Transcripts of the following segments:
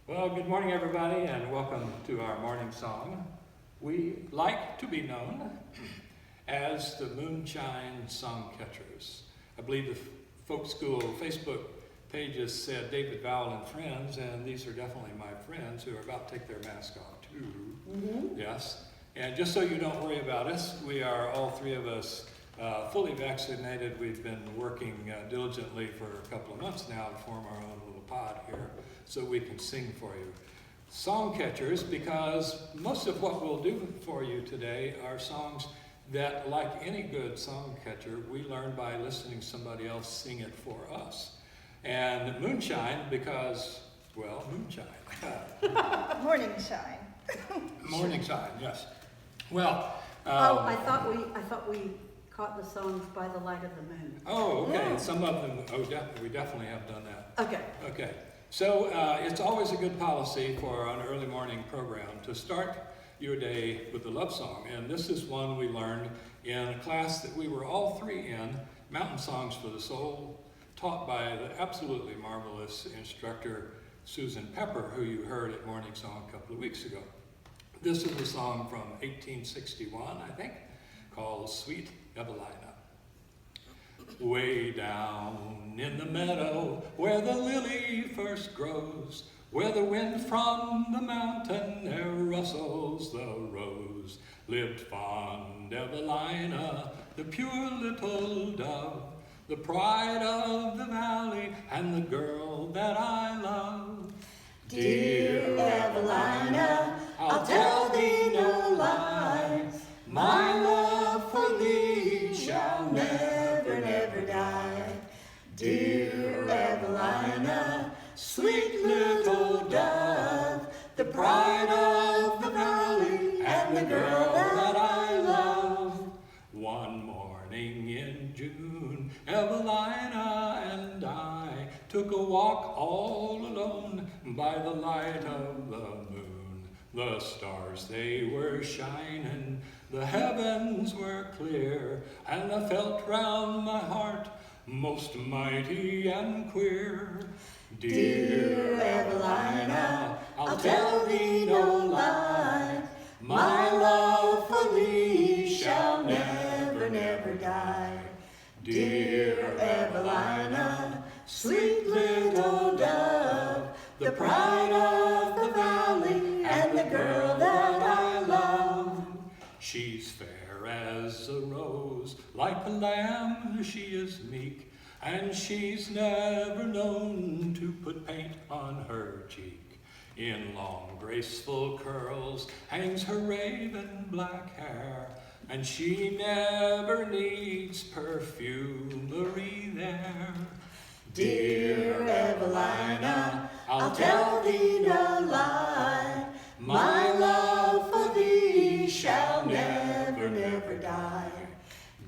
Well, good morning, everybody, and welcome to our morning song. We like to be known as the Moonshine Songcatchers. I believe the folk school Facebook pages said David Vowell and friends, and these are definitely my friends who are about to take their mask off too. Mm-hmm. Yes, and just so you don't worry about us, we are all three of us fully vaccinated. We've been working diligently for a couple of months now to form our own little pod here so we can sing for you. Songcatchers, because most of what we'll do for you today are songs that, like any good songcatcher, we learn by listening to somebody else sing it for us. And Moonshine, because, well, moonshine. Morningshine. Morningshine, yes. Well. I thought we caught the songs by the light of the moon. Oh, okay. Yeah. Some of them. We definitely have done that. Okay. Okay. So it's always a good policy for an early morning program to start your day with a love song. And this is one we learned in a class that we were all three in, Mountain Songs for the Soul, taught by the absolutely marvelous instructor, Susan Pepper, who you heard at Morningsong a couple of weeks ago. This is a song from 1861, I think, called Sweet Evelina. Way down in the meadow where the lily first grows, where the wind from the mountain air rustles the rose, lived fond Evelina, the pure little dove, the pride of the valley and the girl that I love. Dear Evelina, I'll tell thee no lies. My love for thee shall never, never die. Dear Evelina, sweet little dove, the pride of the valley and the girl that I love. One morning in June, Evelina and I took a walk all alone by the light of the moon. The stars, they were shining, the heavens were clear, and I felt round my heart most mighty and queer. Dear Evelina, I'll tell thee no lie. My love for thee shall never, never die. Dear Evelina, sweet little dove, the pride of the valley and the girl that I love. She's fair as a rose, like a lamb she is meek, and she's never known to put paint on her cheek. In long graceful curls hangs her raven black hair, and she never needs perfumery there. Dear Evelina, I'll tell thee no lie. My love for thee shall never, never die.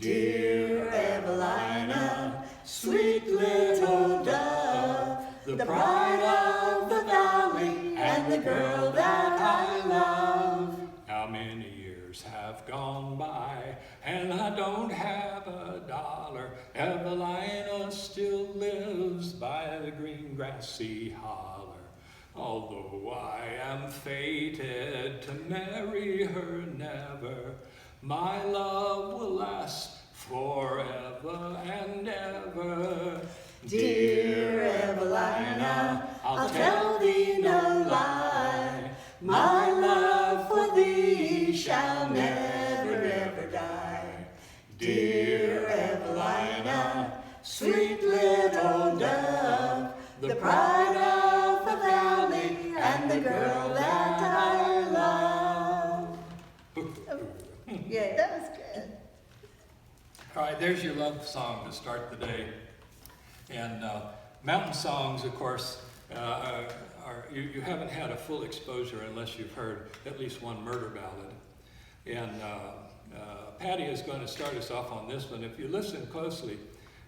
Dear Evelina, sweet little dove, the pride of the valley and the girl that I love. How many years have gone by, and I don't have a dollar. Evelina still lives by the green grassy holler. Although I am fated to marry her never, my love will last forever and ever. Dear Evelina, I'll tell thee no lie. My love for thee shall never, never die. Dear Evelina, sweet little dove, the pride of the valley and the girl that I love. Yeah, that was good. All right, there's your love song to start the day. And mountain songs, of course, you haven't had a full exposure unless you've heard at least one murder ballad. And Pattie is going to start us off on this one. If you listen closely,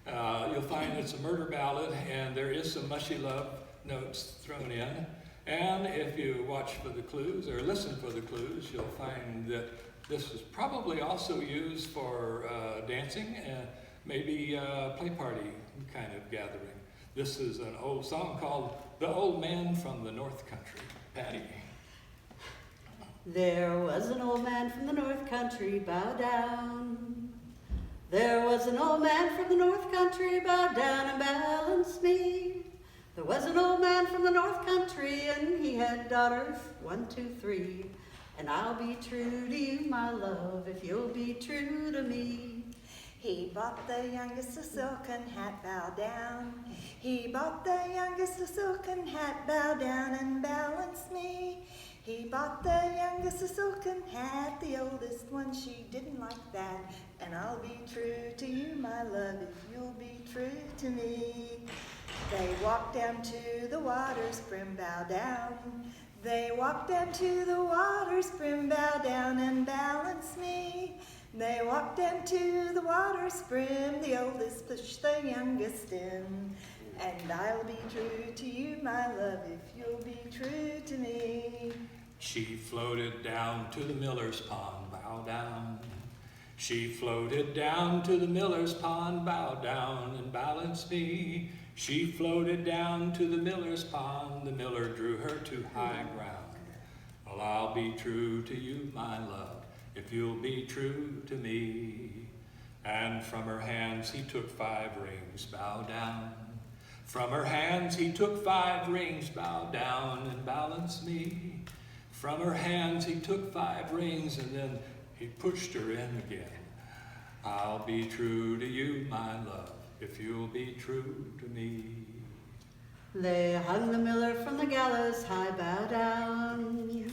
you'll find it's a murder ballad, and there is some mushy love notes thrown in. And if you watch for the clues or listen for the clues, you'll find that this was probably also used for dancing and maybe a play party kind of gathering. This is an old song called The Old Man from the North Country. Pattie. There was an old man from the North Country, bow down. There was an old man from the North Country, bow down and balance me. There was an old man from the North Country, and he had daughters, 1, 2, 3. And I'll be true to you, my love, if you'll be true to me. He bought the youngest a silken hat, bow down. He bought the youngest a silken hat, bow down and balance me. He bought the youngest a silken hat, the oldest one, she didn't like that. And I'll be true to you, my love, if you'll be true to me. They walked down to the water's brim, bow down. They walked down to the water's brim, bow down and balance me. They walked down to the water's brim, the oldest pushed the youngest in. And I'll be true to you, my love, if you'll be true to me. She floated down to the miller's pond, bow down. She floated down to the miller's pond, bow down and balance me. She floated down to the miller's pond, the miller drew her to high ground. Well, I'll be true to you, my love, if you'll be true to me. And from her hands he took 5 rings, bow down. From her hands he took 5 rings, bow down and balance me. From her hands he took 5 rings, and then he pushed her in again. I'll be true to you, my love, if you'll be true to me. They hung the miller from the gallows high, bow down. Yes.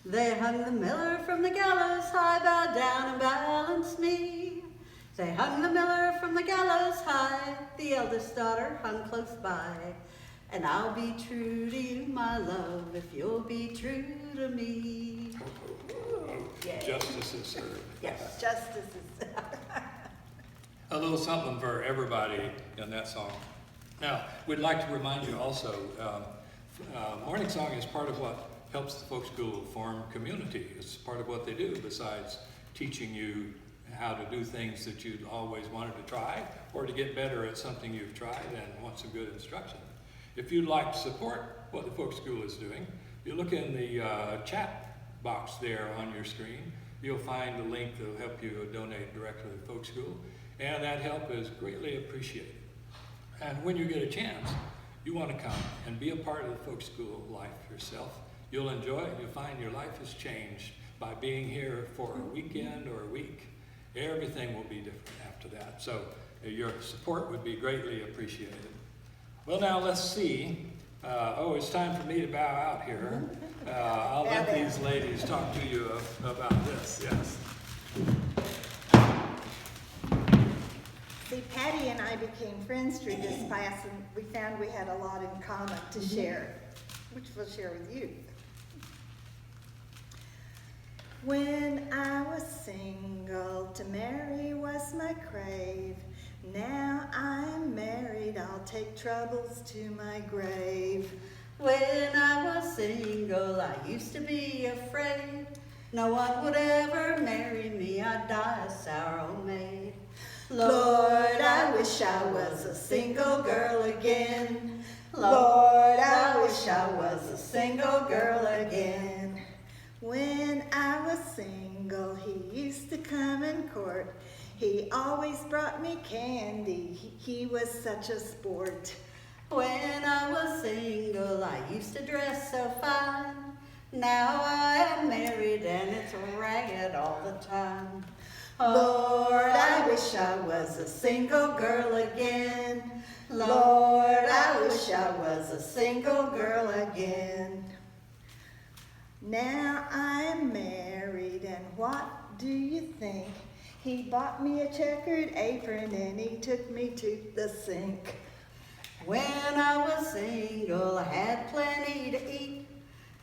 They hung the miller from the gallows high, bow down and balance me. They hung the miller from the gallows high, the eldest daughter hung close by. And I'll be true to you, my love, if you'll be true to me. Yeah. Justice is served. Yes, justice is A little something for everybody in that song. Now, we'd like to remind you also, Morningsong is part of what helps the folk school form community. It's part of what they do, besides teaching you how to do things that you'd always wanted to try, or to get better at something you've tried and want some good instruction. If you'd like to support what the folk school is doing, you look in the chat box there on your screen. You'll find a link that will help you donate directly to the folk school, and that help is greatly appreciated. And when you get a chance, you want to come and be a part of the folk school life yourself. You'll enjoy it. You'll find your life has changed by being here for a weekend or a week. Everything will be different after that. So your support would be greatly appreciated. Well, now let's see. It's time for me to bow out here. I'll let these ladies talk to you about this. Yes. See, Pattie and I became friends through this class, and we found we had a lot in common to share, which we'll share with you. When I was single, to marry was my crave. Now I'm married, I'll take troubles to my grave. When I was single, I used to be afraid no one would ever marry me, I'd die a sour old maid. Lord, I wish I was a single girl again. Lord, I wish I was a single girl again. When I was single, he used to come and court. He always brought me candy, he was such a sport. When I was single, I used to dress so fine. Now I am married and it's ragged all the time. Lord, I wish I was a single girl again. Lord, I wish I was a single girl again. Now I'm married, and what do you think? He bought me a checkered apron and he took me to the sink. When I was single, I had plenty to eat.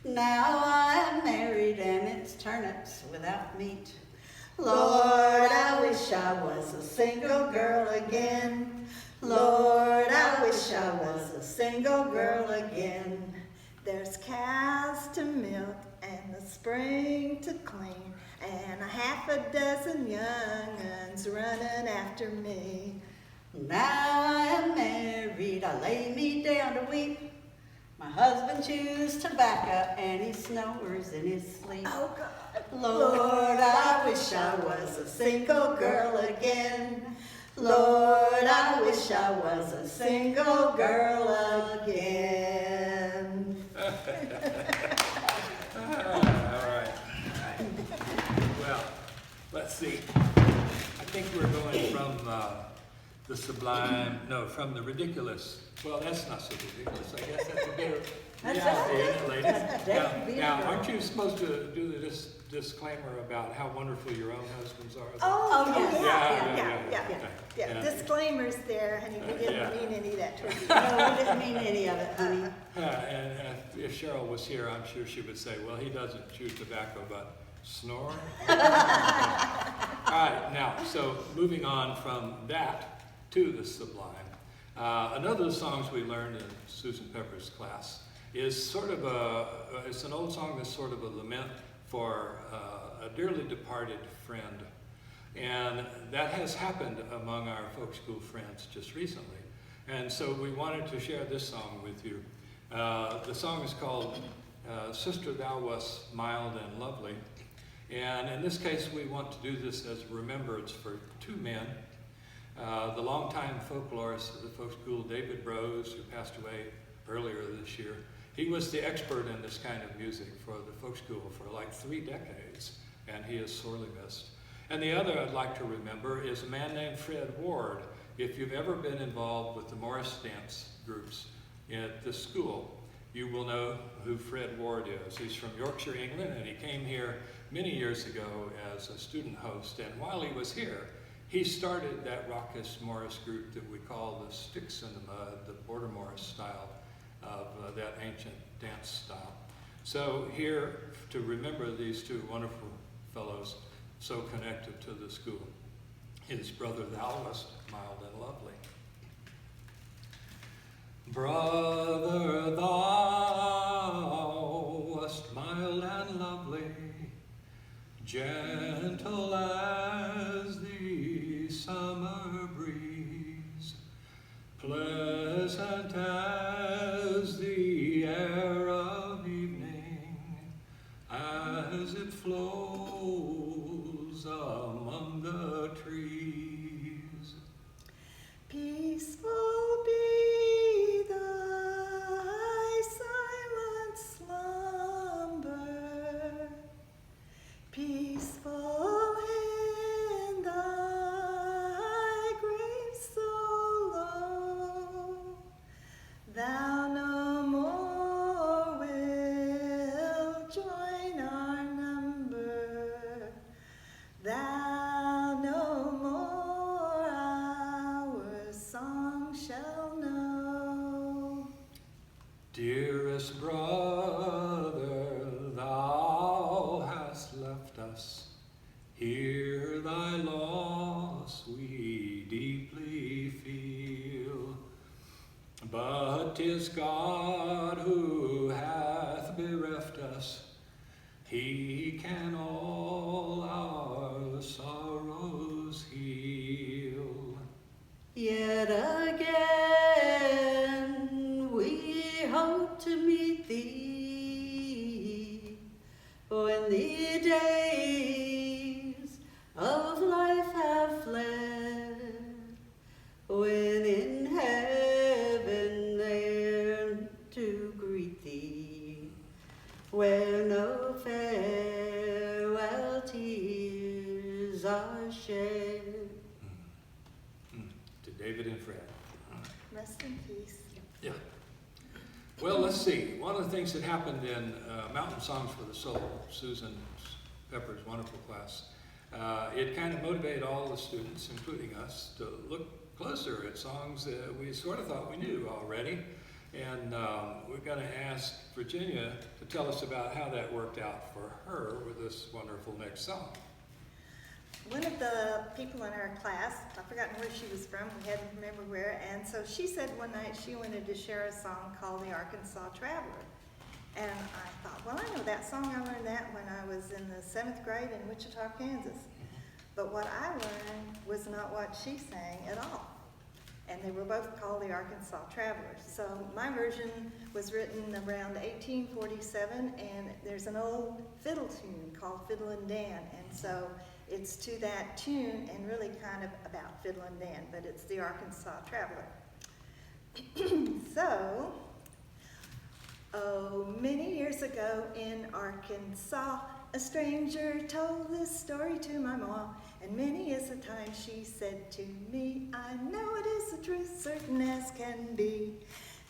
Now I am married and it's turnips without meat. Lord, I wish I was a single girl again. Lord, I wish I was a single girl again. There's cows to milk and the spring to clean, and a half a dozen young uns running after me. Now I am married, I lay me down to weep. My husband chews tobacco and he snores in his sleep. Oh God. Lord, I wish I was a single girl again. Lord, I wish I was a single girl again. All right. Well, let's see. I think we're going from the sublime, no, from the ridiculous. Well, that's not so ridiculous. I guess that's a bit of reality, isn't it, ladies? Now, aren't you supposed to do the disclaimer about how wonderful your own husbands are? Oh, yes. yeah. Disclaimers there, honey. We didn't mean any of that toward you. No, we didn't mean any of it, honey. And if Cheryl was here, I'm sure she would say, well, he doesn't chew tobacco, but snore. All right, now, so moving on from that to the sublime. Another of the songs we learned in Susan Pepper's class is sort of it's an old song that's sort of a lament for a dearly departed friend. And that has happened among our folk school friends just recently. And so we wanted to share this song with you. The song is called Sister Thou Wast Mild and Lovely. And in this case, we want to do this as a remembrance for two men. The longtime folklorist of the folk school, David Rose, who passed away earlier this year. He was the expert in this kind of music for the folk school for like 3 decades, and he is sorely missed. And the other I'd like to remember is a man named Fred Ward. If you've ever been involved with the Morris dance groups at this school, you will know who Fred Ward is. He's from Yorkshire, England, and he came here many years ago as a student host. And while he was here, he started that raucous Morris group that we call the Sticks in the Mud, the Border Morris style of that ancient dance style. So here, to remember these two wonderful fellows so connected to the school, his brother Thou Wast Mild and Lovely. Brother, thou wast mild and lovely, gentle as the summer breeze, pleasant as the air of evening, as it flows among the trees. Peaceful be thy silent slumber, peaceful in thy grave so low, thou no more wilt join our number, thou no more our song shall know. Dearest brother, thou hast left us. Hear thy loss we deeply feel. But 'tis God who hath bereft us. He can all our sorrows heal. Yet again we hope to meet thee when the days of life have fled, when in heaven there to greet thee, where no farewell tears are shed. To David and Fred. Rest in peace. Yeah. Well, let's see. One of the things that happened in Mountain Songs for the Soul, Susan Pepper's wonderful class, it kind of motivated all the students, including us, to look closer at songs that we sort of thought we knew already. And we're going to ask Virginia to tell us about how that worked out for her with this wonderful next song. One of the people in our class, I've forgotten where she was from, we had to remember where, and so she said one night she wanted to share a song called The Arkansas Traveler. And I thought, well, I know that song. I learned that when I was in the 7th grade in Wichita, Kansas. But what I learned was not what she sang at all. and they were both called the Arkansas Travelers. So my version was written around 1847, and there's an old fiddle tune called Fiddlin' Dan, and so it's to that tune and really kind of about Fiddlin' Dan, but it's the Arkansas Traveler. So, oh, many years ago in Arkansas, a stranger told this story to my ma, and many is the time she said to me, I know it is the truth, certain as can be.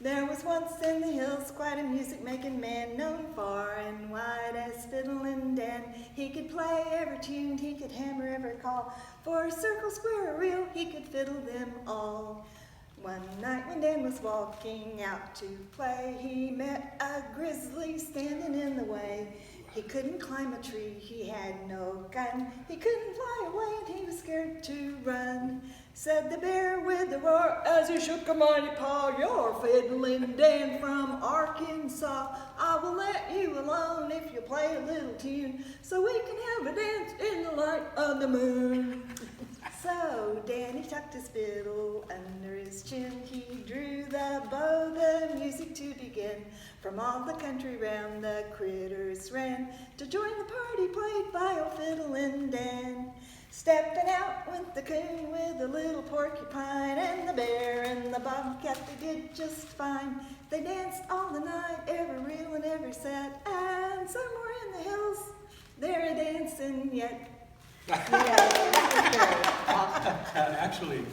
There was once in the hills quite a music-making man, known far and wide as Fiddlin' Dan. He could play every tune, he could hammer every call, for a circle, square, or reel, he could fiddle them all. One night when Dan was walking out to play, he met a grizzly standing in the way. He couldn't climb a tree, he had no gun, he couldn't fly away and he was scared to run. Said the bear with a roar as he shook a mighty paw, you're Fiddlin' Dan from Arkansas. I will let you alone if you play a little tune, so we can have a dance in the light of the moon. So Danny tucked his fiddle under his chin. He drew the bow, the music to begin. From all the country round the critters ran to join the party played by old Fiddlin' Dan. Stepping out went the coon with the little porcupine, and the bear and the bobcat, they did just fine. They danced all the night, every reel and every set, and somewhere in the hills they're a-dancing yet. Actually,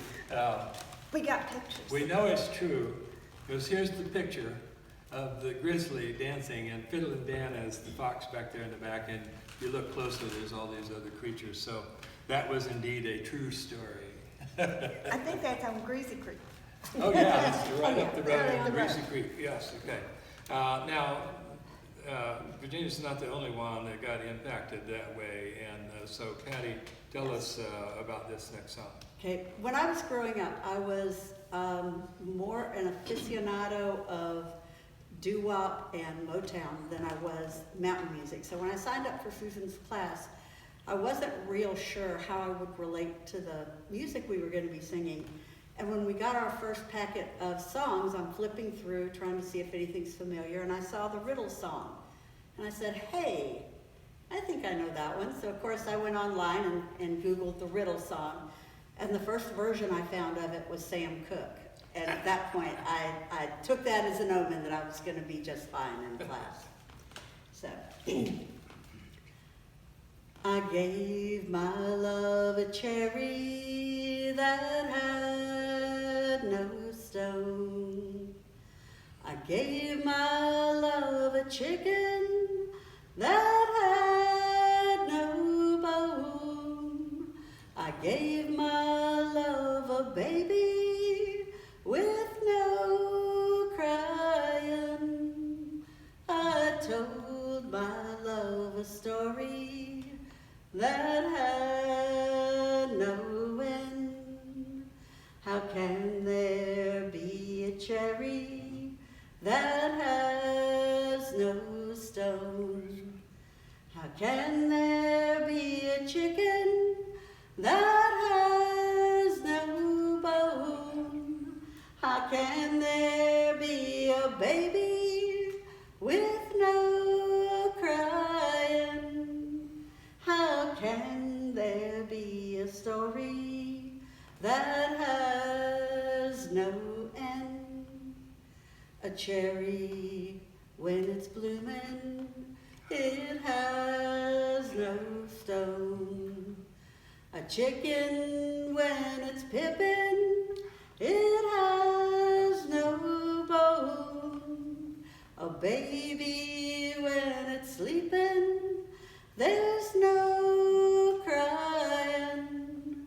We got pictures. we know it's true, because here's the picture of the grizzly dancing and Fiddlin' Dan as the fox back there in the back, and if you look closely, there's all these other creatures. So that was indeed a true story. I think that's on Greasy Creek. Oh yeah, it's right up the road Right on up the Greasy road. Creek, yes, okay. Now, Virginia's not the only one that got impacted that way, and so Pattie, tell us about this next song. Okay, when I was growing up, I was more an aficionado of doo-wop and Motown than I was mountain music. So when I signed up for Susan's class, I wasn't real sure how I would relate to the music we were going to be singing. And when we got our first packet of songs, I'm flipping through trying to see if anything's familiar, and I saw the Riddle song. And I said, hey, I think I know that one. So of course I went online and Googled the Riddle song. And the first version I found of it was Sam Cooke. And at that point, I took that as an omen that I was going to be just fine in class. So, I gave my love a cherry that had no stone. I gave my love a chicken that had no bone. I gave my love a baby with no crying. I told my love a story that had no end. How can there be a cherry that has no stone? How can there be a chicken that has no bone? How can there be a baby with no crying? How can there be a story that has no end? A cherry, when it's blooming, it has no stone. A chicken, when it's pippin', it has no bone. A baby, when it's sleeping, there's no crying.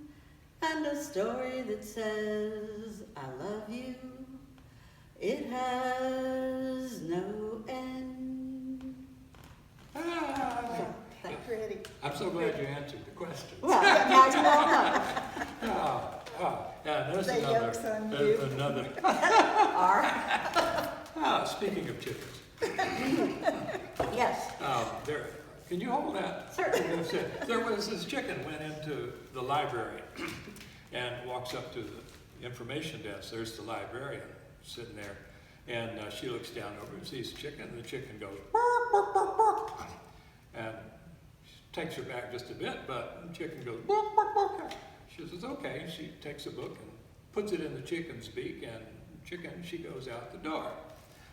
And a story that says, I love you, it has no end. That's pretty. I'm so glad you answered the question. Well, now you all know. Yeah, there's The another. joke's on There's you. another. Speaking of chickens, Yes, there. Can you hold that? certainly. There was this chicken went into the library and walks up to information desk. There's the librarian sitting there. And she looks down over and sees the chicken, and the chicken goes, bark, bark, bark, bark. And takes her back just a bit, but the chicken goes, bark, bark, bark. She says, okay. She takes a book and puts it in the chicken's beak, and she goes out the door.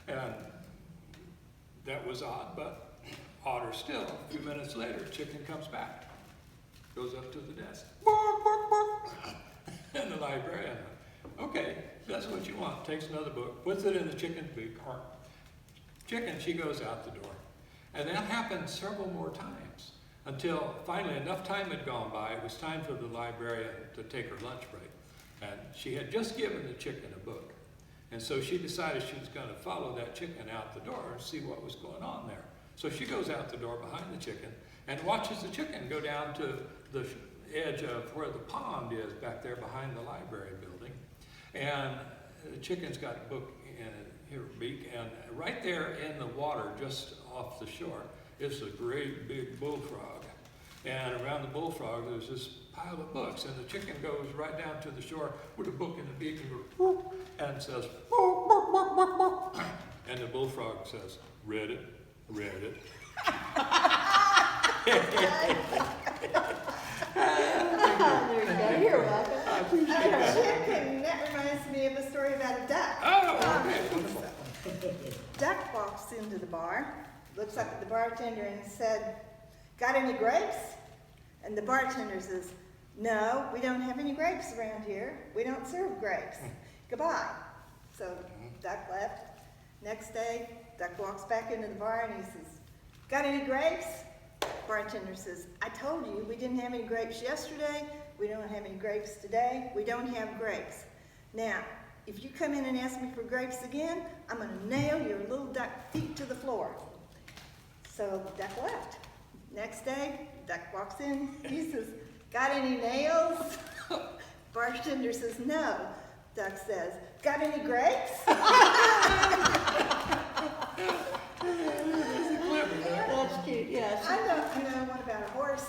And that was odd, but odder still. A few minutes later, chicken comes back, goes up to the desk, bark, bark, bark. And the librarian, okay, that's what you want. Takes another book, puts it in the chicken's beak. Chicken, she goes out the door. And that happened several more times until finally enough time had gone by. It was time for the librarian to take her lunch break. And she had just given the chicken a book. And so she decided she was going to follow that chicken out the door and see what was going on there. So she goes out the door behind the chicken and watches the chicken go down to the edge of where the pond is back there behind the library building. And the chicken's got a book in her beak, and right there in the water just off the shore is a great big bullfrog. And around the bullfrog there's this pile of books, and the chicken goes right down to the shore with a book in the beak and goes, whoop, and says, whoop, whoop, whoop, whoop, whoop. And the bullfrog says, read it, read it. You're welcome. I appreciate that. Chicken, that reminds me of a story about a duck. Oh, okay, wonderful. Duck walks into the bar, looks up at the bartender and said, got any grapes? And the bartender says, no, we don't have any grapes around here. We don't serve grapes. Goodbye. So Duck left. Next day, Duck walks back into the bar and he says, got any grapes? Bartender says, I told you we didn't have any grapes yesterday. We don't have any grapes today. We don't have grapes. Now, if you come in and ask me for grapes again, I'm going to nail your little duck feet to the floor. So Duck left. Next day, Duck walks in. He says, got any nails? Bartender says, no. Duck says, got any grapes? That's cute, yes. I know one about a horse.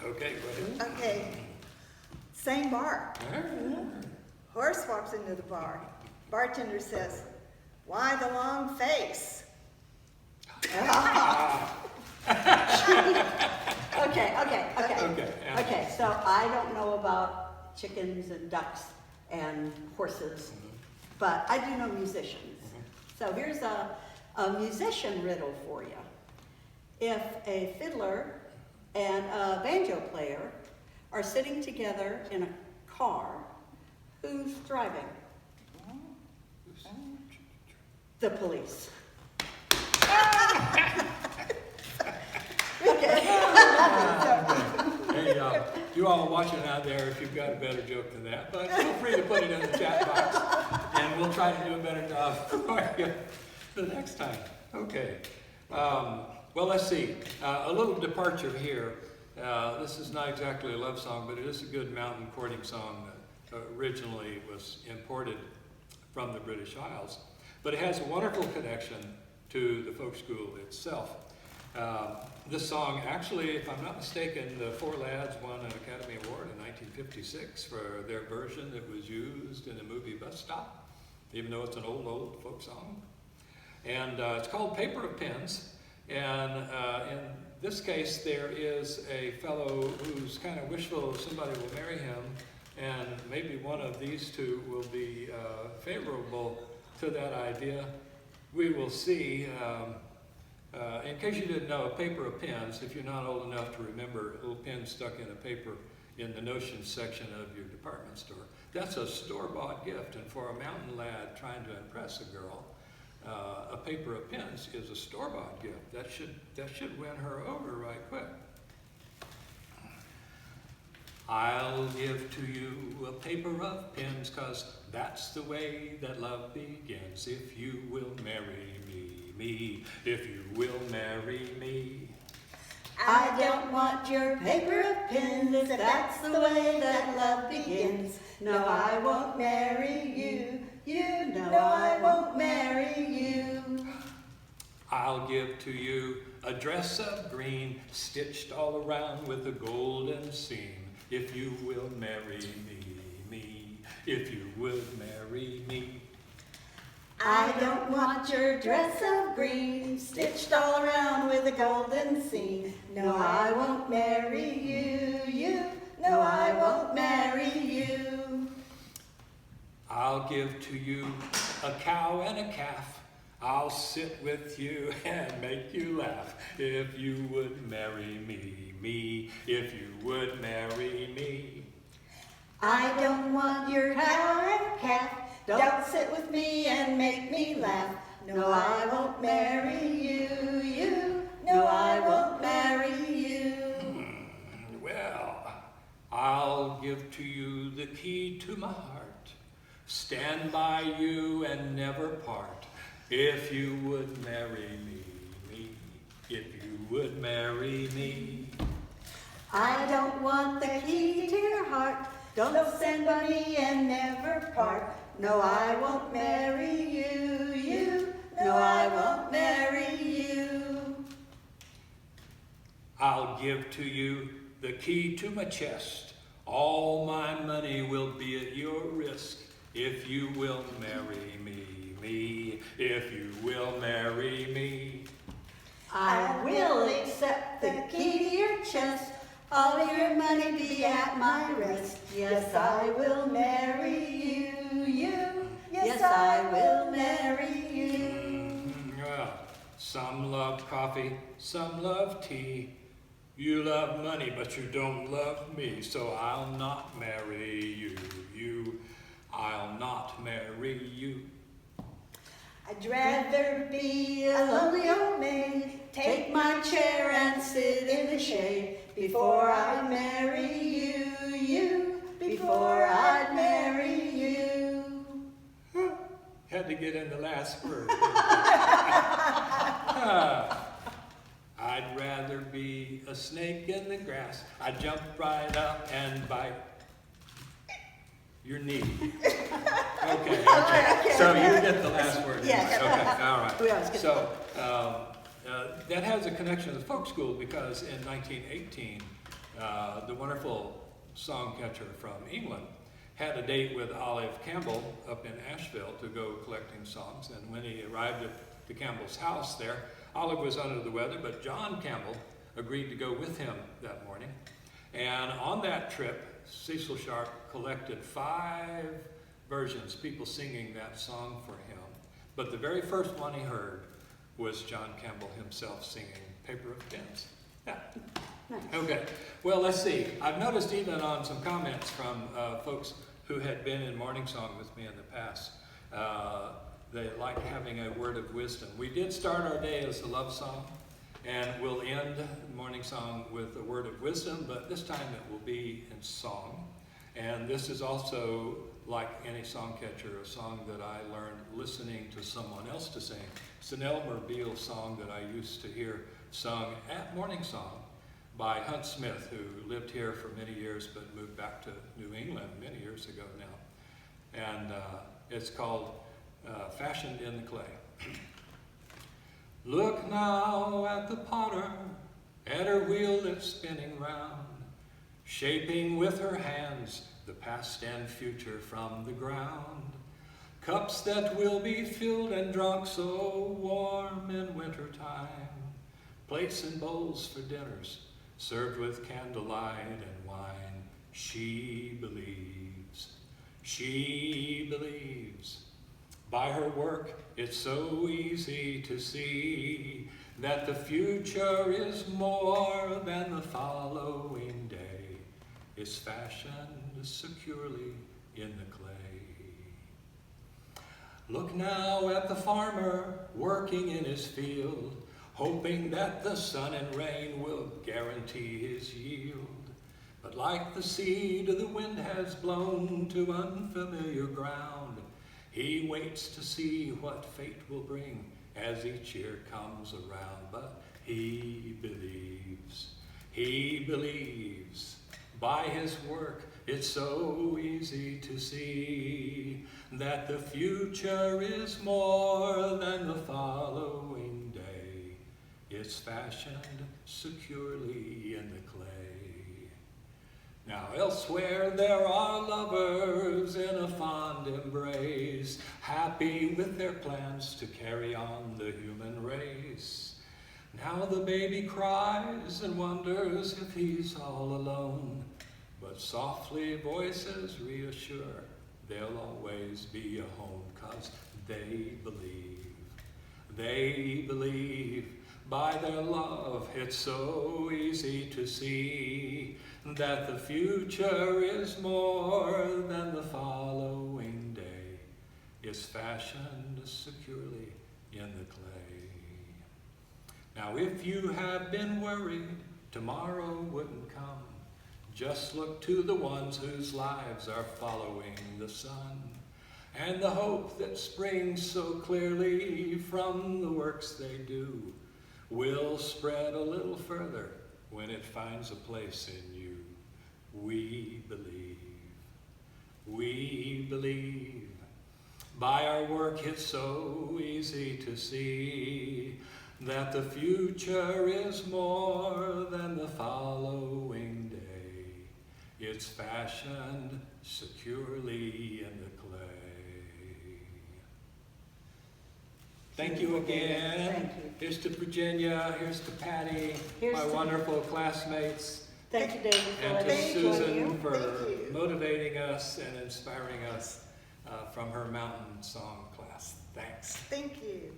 Okay, go ahead. Okay, same bar. Horse walks into the bar. Bartender says, why the long face? Okay. Yeah. Okay, so I don't know about chickens and ducks and horses, but I do know musicians. So here's a musician riddle for you. If a fiddler and a banjo player are sitting together in a car, who's driving? The police. Hey, you all watching out there, if you've got a better joke than that, but feel free to put it in the chat box, and we'll try to do a better job for you the next time. Okay. Well, let's see. A little departure here. This is not exactly a love song, but it is a good mountain courting song that originally was imported from the British Isles. But it has a wonderful connection to the folk school itself. This song, actually, if I'm not mistaken, the Four Lads won an Academy Award in 1956 for their version that was used in the movie Bus Stop, even though it's an old folk song. And it's called Paper of Pins. And in this case, there is a fellow who's kind of wishful somebody will marry him, and maybe one of these two will be favorable to that idea. We will see. In case you didn't know, a paper of pins, if you're not old enough to remember, a little pin stuck in a paper in the notions section of your department store. That's a store-bought gift, and for a mountain lad trying to impress a girl, a paper of pins is a store-bought gift. That should win her over right quick. I'll give to you a paper of pins, 'cause that's the way that love begins. If you will marry me, if you will marry me. I don't want your paper of pins if that's the way that love begins. No, I won't marry you. You know I won't marry you. I'll give to you a dress of green, stitched all around with a golden seam. If you will marry me. if you would marry me. I don't want your dress of green, stitched all around with a golden seam. No, I won't marry you. No, I won't marry you. I'll give to you a cow and a calf. I'll sit with you and make you laugh. If you would marry me, if you would marry me. I don't want your cow and calf. Don't sit with me and make me laugh. No, I won't marry you. No, I won't marry you. Well, I'll give to you the key to my heart. Stand by you and never part. If you would marry me, if you would marry me. I don't want the key to your heart. Don't stand by me and never part. No, I won't marry you. No, I won't marry you. I'll give to you the key to my chest. All my money will be at your risk. If you will marry me, if you will marry me. I will accept the key to your chest. All your money be at my wrist. Yes, I will marry you. Yes, I will marry you. Well, some love coffee, some love tea. You love money, but you don't love me, so I'll not marry you. I'll not marry you. I'd rather be a lonely old maid, take my chair and sit in the shade, before I'd marry you, before I'd marry you. Had to get in the last word. I'd rather be a snake in the grass. I'd jump right up and bite your knee. Okay. So you get the last word. Yes. Okay, all right. We always get So that has a connection to the folk school because in 1918, the wonderful songcatcher from England had a date with Olive Campbell up in Asheville to go collecting songs. And when he arrived at the Campbell's house there, Olive was under the weather, but John Campbell agreed to go with him that morning. And on that trip, Cecil Sharp collected 5 versions, people singing that song for him. But the very first one he heard was John Campbell himself singing Paper of Pins. Yeah. Nice. Okay. Well, let's see. I've noticed even on some comments from folks who had been in Morningsong with me in the past, they like having a word of wisdom. We did start our day as a love song, and we'll end Morningsong with a word of wisdom, but this time it will be in song. And this is also, like any songcatcher, a song that I learned listening to someone else to sing. It's an Elmer Beale song that I used to hear sung at Morningsong by Hunt Smith, who lived here for many years but moved back to New England many years ago now. And it's called Fashioned in the Clay. Look now at the potter, at her wheel that's spinning round, shaping with her hands the past and future from the ground. Cups that will be filled and drunk so warm in winter time, plates and bowls for dinners served with candlelight and wine. She believes, she believes. By her work, it's so easy to see that the future is more than the following day. It's fashioned securely in the clay. Look now at the farmer working in his field, hoping that the sun and rain will guarantee his yield. But like the seed the wind has blown to unfamiliar ground, he waits to see what fate will bring as each year comes around. But he believes, by his work it's so easy to see that the future is more than the following day. It's fashioned securely in the clay. Now elsewhere there are lovers in a fond embrace, happy with their plans to carry on the human race. Now the baby cries and wonders if he's all alone, but softly voices reassure there'll always be a home, 'cause they believe. They believe. By their love, it's so easy to see that the future is more than the following day. It's fashioned securely in the clay. Now if you have been worried tomorrow wouldn't come, just look to the ones whose lives are following the sun, and the hope that springs so clearly from the works they do will spread a little further when it finds a place in you. We believe. We believe. By our work it's so easy to see that the future is more than the following day. It's fashioned securely in the clay. Thank you again. Thank you. Here's to Virginia, here's to Pattie, Here's my to- wonderful classmates, Thank you, David, for and to letting me join Susan you. for Thank you. motivating us and inspiring us from her mountain song class. Thanks. Thank you.